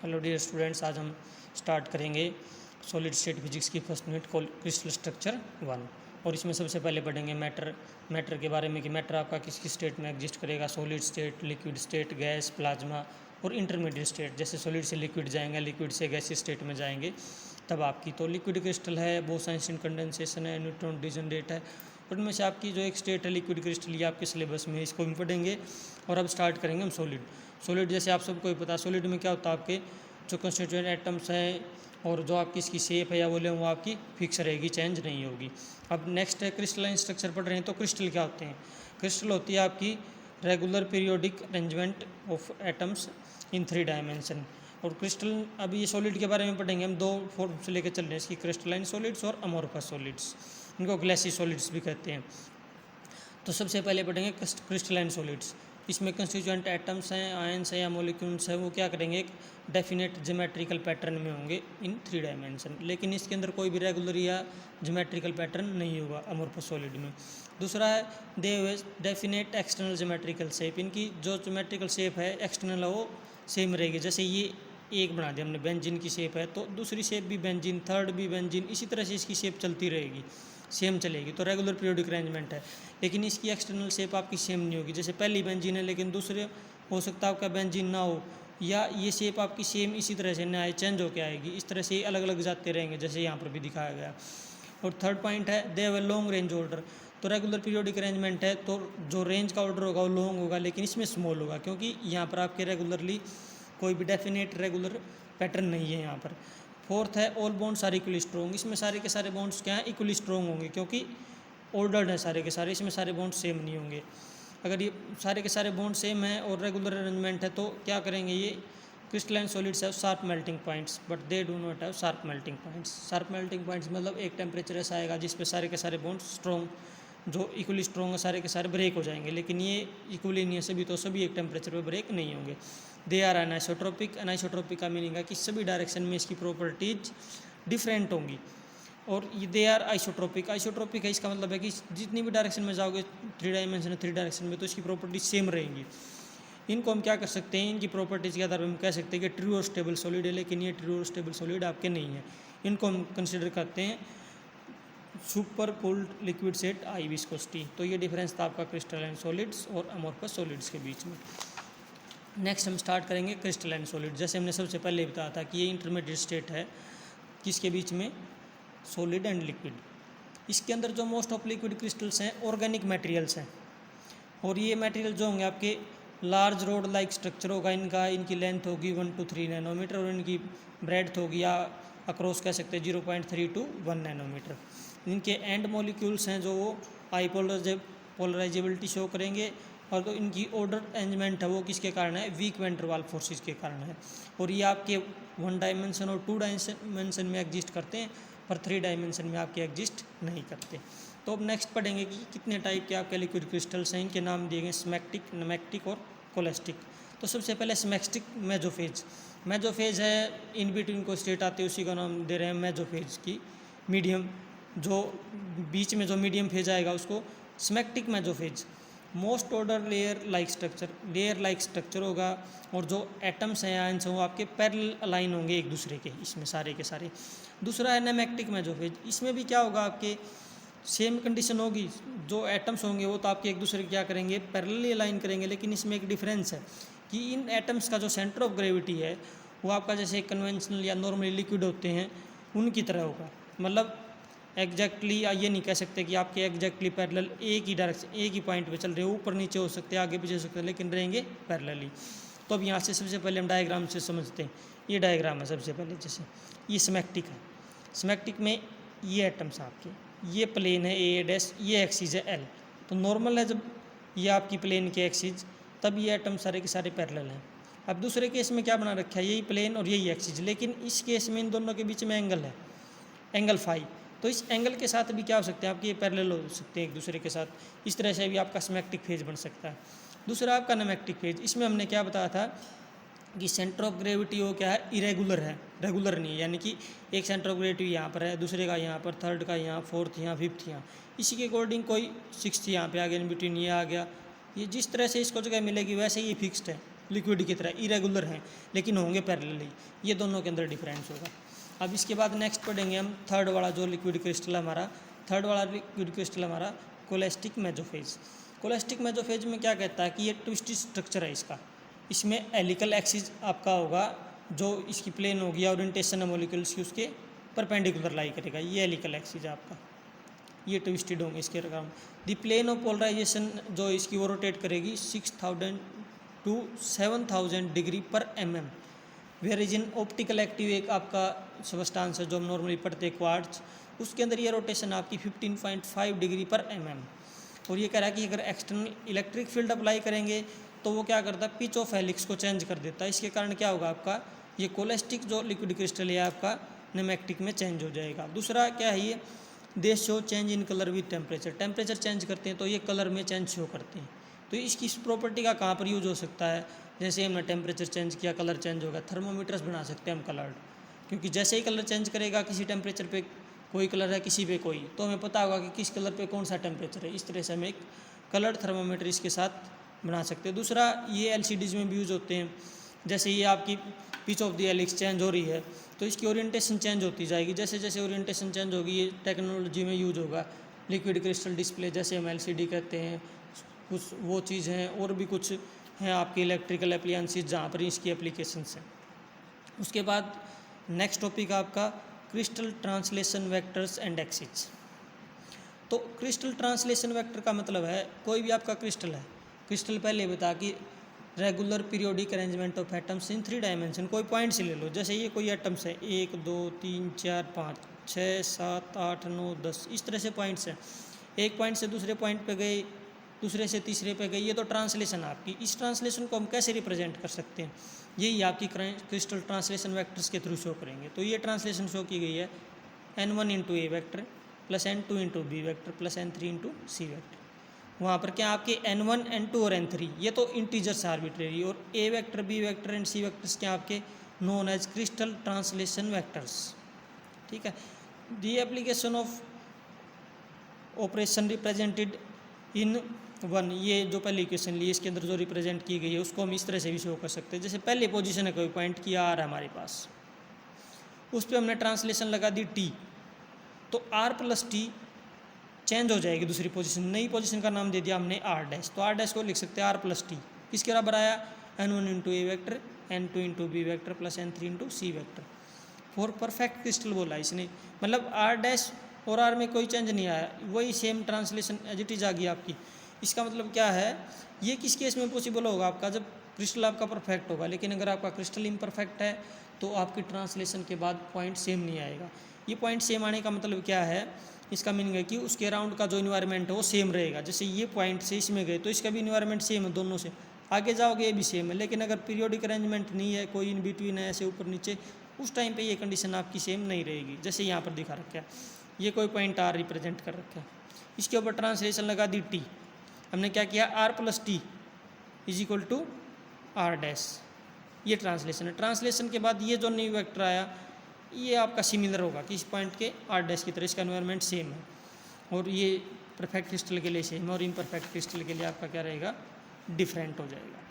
Hello dear students, आज हम start करेंगे सॉलिड स्टेट फिजिक्स की फर्स्ट यूनिट क्रिस्टल स्ट्रक्चर 1। और इसमें सबसे पहले पढ़ेंगे मैटर के बारे में कि मैटर आपका किस किस स्टेट में एग्जिस्ट करेगा। Solid state, liquid state, gas, plasma और इंटरमीडिएट स्टेट। जैसे सॉलिड से लिक्विड जाएंगे, लिक्विड से गैसीय स्टेट में जाएंगे तब आपकी तो लिक्विड क्रिस्टल है, बोसन इंस्टेंट कंडेंसेशन है, न्यूट्रॉन डिजनरेट है। और इनमें से आपकी जो एक स्टेट है लिक्विड क्रिस्टल, ये आपके सिलेबस में, इसको भी पढ़ेंगे। और अब स्टार्ट करेंगे हम सॉलिड जैसे आप सबको ही पता है सॉलिड में क्या होता है, आपके जो कंस्टिट्यूएंट एटम्स हैं और जो आपकी इसकी शेप है या वॉल्यूम वो आपकी फिक्स रहेगी, चेंज नहीं होगी। अब नेक्स्ट है क्रिस्टलाइन स्ट्रक्चर पढ़ रहे हैं। तो क्रिस्टल क्या होते हैं? क्रिस्टल होती है आपकी regular periodic arrangement of atoms in 3 dimension. और क्रिस्टल, अभी ये सॉलिड के बारे में पढ़ेंगे हम, 2 फॉर्म से लेकर चल रहे हैं इसकी, क्रिस्टलाइन सॉलिड्स और अमोर्फस सॉलिड्स। इनको ग्लेसी सॉलिड्स भी कहते हैं। तो सबसे पहले पढ़ेंगे क्रिस्टलाइन सॉलिड्स। इसमें कंस्टिट्यूएंट एटम्स हैं, आयंस हैं या मॉलिक्यूल्स हैं, वो क्या करेंगे, एक डेफिनेट ज्योमेट्रिकल पैटर्न में होंगे इन 3 डायमेंशन। लेकिन इसके अंदर कोई भी रेगुलर या ज्योमेट्रिकल पैटर्न नहीं होगा अमोर्फस सॉलिड में। दूसरा है दे डेफिनेट एक्सटर्नल ज्योमेट्रिकल शेप। इनकी जो ज्योमेट्रिकल शेप है एक्सटर्नल है वो सेम रहेगी। जैसे ये एक बना दिया हमने, बेंजीन की शेप है तो दूसरी शेप भी बेंजीन, थर्ड भी बेंजीन, इसी तरह से इसकी शेप चलती रहेगी, सेम चलेगी। तो रेगुलर पीरियोडिक अरेंजमेंट है। लेकिन इसकी एक्सटर्नल शेप आपकी सेम नहीं होगी। जैसे पहली बेंजीन है लेकिन दूसरे हो सकता है आपका बेंजीन ना हो, या ये शेप आपकी सेम इसी तरह से ना आए, चेंज होकर आएगी। इस तरह से अलग अलग जाते रहेंगे, जैसे यहाँ पर भी दिखाया गया। और थर्ड पॉइंट है they have a long range order. तो रेगुलर पीरियोडिक अरेंजमेंट है तो जो रेंज का ऑर्डर होगा वो लॉन्ग होगा, लेकिन इसमें स्मॉल होगा, क्योंकि यहाँ पर आपके रेगुलरली कोई भी डेफिनेट रेगुलर पैटर्न नहीं है यहाँ पर। फोर्थ है all bonds are equally strong. इसमें सारे के सारे बॉन्ड्स क्या हैं, इक्वली स्ट्रॉन्ग होंगे, क्योंकि ऑर्डर्ड है सारे के सारे, इसमें सारे बॉन्ड सेम नहीं होंगे। अगर ये सारे के सारे बॉन्ड सेम है और रेगुलर अरेंजमेंट है तो क्या करेंगे, ये crystalline solids have sharp melting points but they do not have sharp melting points. Sharp melting points मतलब एक टेम्परेचर ऐसा आएगा जिस पे सारे के सारे बॉन्ड स्ट्रॉन्ग, जो इक्वली स्ट्रॉन्ग है, सारे के सारे ब्रेक हो जाएंगे। लेकिन ये इक्वली नहीं है सभी, तो सभी एक टेम्परेचर पे ब्रेक नहीं होंगे। They are अनाइसोट्रोपिक। अनाइसोट्रोपिक का मीनिंग है कि सभी डायरेक्शन में इसकी प्रॉपर्टीज डिफरेंट होंगी। और ये दे आर आइसोट्रोपिक। आइसोट्रोपिक है इसका मतलब है कि जितनी भी डायरेक्शन में जाओगे 3 डायमेंशन 3 डायरेक्शन में, तो इसकी प्रॉपर्टीज सेम रहेंगी। इनको हम क्या कर सकते हैं, इनकी प्रॉपर्टीज़ के आधार पर हम कह सकते हैं कि ट्रू और स्टेबल सॉलिड है, लेकिन ये ट्रू और स्टेबल सॉलिड आपके नहीं है। इनको हम कंसिडर करते हैं सुपर कूल्ड लिक्विड सेट आई विस्कोसिटी। तो ये डिफरेंस था आपका क्रिस्टलाइन सॉलिड्स और अमोर्फस सॉलिड्स के बीच में। नेक्स्ट हम स्टार्ट करेंगे क्रिस्टलाइन सॉलिड। जैसे हमने सबसे पहले बताया था कि ये इंटरमीडिएट स्टेट है किसके बीच में, सॉलिड एंड लिक्विड। इसके अंदर जो मोस्ट ऑफ लिक्विड क्रिस्टल्स हैं ऑर्गेनिक मटेरियल्स हैं, और ये मटेरियल जो होंगे आपके लार्ज रोड लाइक स्ट्रक्चर होगा इनका। इनकी लेंथ होगी 1 to 3 नैनोमीटर और इनकी ब्रेड्थ होगी, या अक्रॉस कह सकते हैं 0.3 to 1 नैनोमीटर। इनके एंड मॉलिक्यूल्स हैं जो वो पोलराइजेबिलिटी शो करेंगे, और तो इनकी ऑर्डर अरेंजमेंट है वो किसके कारण है, weak van der Waals forces के कारण है। और ये आपके 1 डायमेंशन और 2 डायमेंशन में एग्जिस्ट करते हैं, पर 3 डायमेंशन में आपके एग्जिस्ट नहीं करते। तो अब नेक्स्ट पढ़ेंगे कि कितने टाइप के आपके लिक्विड क्रिस्टल्स हैं। इनके नाम दिए गए स्मैक्टिक, नमैक्टिक और कोलेस्टिक। तो सबसे पहले स्मैक्टिक मेजोफेज। मेजोफेज है इन बिटवीन को स्टेट आती है, उसी का नाम दे रहे हैं मेजोफेज की। मीडियम, जो बीच में जो मीडियम फेज आएगा उसको smectic mesophase. Most order layer like structure होगा, और जो एटम्स हैं आयंस हैं वो आपके पैरेलल अलाइन होंगे एक दूसरे के, इसमें सारे के सारे। दूसरा है नेमैक्टिक मेजोफेज। इसमें भी क्या होगा, आपके सेम कंडीशन होगी, जो एटम्स होंगे वो तो आपके एक दूसरे क्या करेंगे, पैरेलली अलाइन करेंगे। लेकिन इसमें एक डिफरेंस है कि इन एटम्स का जो सेंटर ऑफ ग्रेविटी है वो आपका जैसे कन्वेंशनल या नॉर्मली लिक्विड होते हैं उनकी तरह होगा। मतलब एग्जैक्टली ये नहीं कह सकते कि आपके एग्जैक्टली पैरेलल एक ही डायरेक्शन, एक ही पॉइंट पे चल रहे हो, ऊपर नीचे हो सकते हैं, आगे पीछे हो सकते हैं, लेकिन रहेंगे पैरेलली। तो अब यहाँ से सबसे पहले हम डायग्राम से समझते हैं। ये डायग्राम है सबसे पहले, जैसे ये स्मैक्टिक है। स्मैक्टिक में ये एटम्स आपके, ये प्लेन है ए डैश, ये एक्सिस है एल। तो नॉर्मल है जब ये आपकी प्लेन के एक्सिस, तब ये एटम सारे के सारे पैरेलल हैं। अब दूसरे केस में क्या बना रखा है, यही प्लेन और यही एक्सिस, लेकिन इस केस में इन दोनों के बीच में एंगल है, एंगल फाई। तो इस एंगल के साथ भी क्या हो सकते हैं, आपके ये पैरेलल हो सकते हैं एक दूसरे के साथ। इस तरह से भी आपका स्मैक्टिक फेज बन सकता है। दूसरा आपका नमैक्टिक फेज। इसमें हमने क्या बताया था कि सेंटर ऑफ ग्रेविटी वो क्या है, इरेगुलर है, रेगुलर नहीं है। यानी कि एक सेंटर ऑफ ग्रेविटी यहाँ पर है, दूसरे का यहाँ पर, थर्ड का यहाँ, फोर्थ यहाँ, फिफ्थ यहाँ, इसी के अकॉर्डिंग कोई 6th यहाँ पे आ गया, इन बिटवीन ये आ गया। ये जिस तरह से इसको जगह मिलेगी वैसे ही फिक्स्ड है, लिक्विड की तरह इरेगुलर हैं लेकिन होंगे पैरेलली, ये दोनों के अंदर डिफरेंस होगा। अब इसके बाद नेक्स्ट पढ़ेंगे हम थर्ड वाला जो लिक्विड क्रिस्टल हमारा, थर्ड वाला लिक्विड क्रिस्टल हमारा कोलेस्टिक मेसोफेज। कोलेस्टिक मेसोफेज में क्या कहता है कि ये ट्विस्टेड स्ट्रक्चर है इसका, इसमें हेलिकल एक्सिस आपका होगा जो इसकी प्लेन होगी, ओरिएंटेशन है मॉलिक्यूल्स की उसके परपेंडिकुलर लाई करेगा, ये हेलिकल एक्सिस है आपका, ये ट्विस्टेड होंगे इसके around. The plane of polarization जो इसकी वो रोटेट करेगी 6000 to 7000 डिग्री पर mm। Where is in optical active एक आपका सबस्टांस है जो हम नॉर्मली पढ़ते हैं क्वार्ट्ज, उसके अंदर ये रोटेशन आपकी 15.5 डिग्री पर mm। और ये कह रहा है कि अगर एक्सटर्नल इलेक्ट्रिक फील्ड अप्लाई करेंगे तो वो क्या करता है, पिच ऑफ हेलिक्स को चेंज कर देता है। इसके कारण क्या होगा आपका ये कोलेस्टिक जो लिक्विड क्रिस्टल है आपका नेमेक्टिक में चेंज हो जाएगा। दूसरा क्या है ये, दे show change in colour with temperature, temperature change करते हैं तो ये कलर में चेंज शो करते हैं। तो इसकी इस प्रॉपर्टी का कहाँ पर यूज हो सकता है, जैसे हमने टेम्परेचर चेंज किया कलर चेंज होगा, थर्मोमीटर्स बना सकते हैं हम कलर्ड, क्योंकि जैसे ही कलर चेंज करेगा किसी टेम्परेचर पे कोई कलर है किसी पे कोई, तो हमें पता होगा कि किस कलर पे कौन सा टेम्परेचर है। इस तरह से हम एक कलर्ड थर्मोमीटर इसके साथ बना सकते हैं। दूसरा ये एलसीडीज़ में भी यूज़ होते हैं, जैसे ये आपकी pitch of the helix change हो रही है तो इसकी ओरिएंटेशन चेंज होती जाएगी, जैसे जैसे ओरिएंटेशन चेंज होगी ये टेक्नोलॉजी में यूज होगा। लिक्विड क्रिस्टल डिस्प्ले जैसे हम एलसीडी कहते हैं, कुछ वो चीज़ हैं, और भी कुछ हैं आपकी इलेक्ट्रिकल एप्लियंसेस जहाँ पर इसकी एप्लीकेशंस हैं। उसके बाद नेक्स्ट टॉपिक आपका crystal translation vectors and axis. तो क्रिस्टल ट्रांसलेशन वेक्टर का मतलब है कोई भी आपका क्रिस्टल है, क्रिस्टल पहले बता कि regular periodic arrangement of atoms in 3 dimension, कोई पॉइंट्स ले लो, जैसे ये कोई एटम्स है 1 2 3 4 5 6 7 8 9 10, इस तरह से पॉइंट्स हैं। एक पॉइंट से दूसरे पॉइंट पे गए, दूसरे से तीसरे पे गए, ये तो ट्रांसलेशन आपकी। इस ट्रांसलेशन को हम कैसे रिप्रेजेंट कर सकते हैं, यही आपकी क्रिस्टल ट्रांसलेशन वेक्टर्स के थ्रू शो करेंगे। तो ये ट्रांसलेशन शो की गई है n1 इंटू ए vector plus n2 into B vector plus n3 into सी वैक्टर। वहाँ पर क्या आपके n1 n2 और n3 ये तो इंटीजर्स आर्बिट्रेरी, और a vector b vector and c vectors क्या आपके known as crystal translation vectors. ठीक है, the application of operation represented in 1, ये जो पहली इक्वेशन ली इसके अंदर जो रिप्रेजेंट की गई है उसको हम इस तरह से भी शो कर सकते हैं। जैसे पहली पोजीशन है कोई पॉइंट की आर है हमारे पास, उस पर हमने ट्रांसलेशन लगा दी टी, तो आर प्लस टी चेंज हो जाएगी दूसरी पोजीशन, नई पोजीशन का नाम दे दिया हमने आर डैश, तो आर डैश को लिख सकते हैं आर प्लस टी, किसके बराबर आया n1 into A vector n2 into B vector plus n3 into C vector. For perfect crystal बोला इसने, मतलब आर डैश और आर में कोई चेंज नहीं आया, वही same translation as it is आ गई आपकी। इसका मतलब क्या है, ये किस केस में पॉसिबल होगा आपका, जब क्रिस्टल आपका परफेक्ट होगा, लेकिन अगर आपका क्रिस्टल इम्परफेक्ट है तो आपकी ट्रांसलेशन के बाद पॉइंट सेम नहीं आएगा। ये पॉइंट सेम आने का मतलब क्या है, इसका मीनिंग है कि उसके अराउंड का जो इन्वायरमेंट है वो सेम रहेगा। जैसे ये पॉइंट से इसमें गए तो इसका भी इन्वायरमेंट सेम है, दोनों से आगे जाओगे ये भी सेम है, लेकिन अगर पीरियोडिक अरेंजमेंट नहीं है, कोई इन बिटवीन है ऐसे ऊपर नीचे, उस टाइम पे ये कंडीशन आपकी सेम नहीं रहेगी। जैसे यहाँ पर दिखा रखा है, ये कोई पॉइंट आर रिप्रेजेंट कर रखा है, इसके ऊपर ट्रांसलेशन लगा दी टी, हमने क्या किया R plus T is equal to R dash, ये ट्रांसलेशन है। ट्रांसलेशन के बाद ये जो न्यू वेक्टर आया ये आपका सिमिलर होगा कि इस पॉइंट के आर डैश की तरह, इसका एनवायरनमेंट सेम है, और ये परफेक्ट क्रिस्टल के लिए सेम है, और इम्परफेक्ट क्रिस्टल के लिए आपका क्या रहेगा, डिफरेंट हो जाएगा।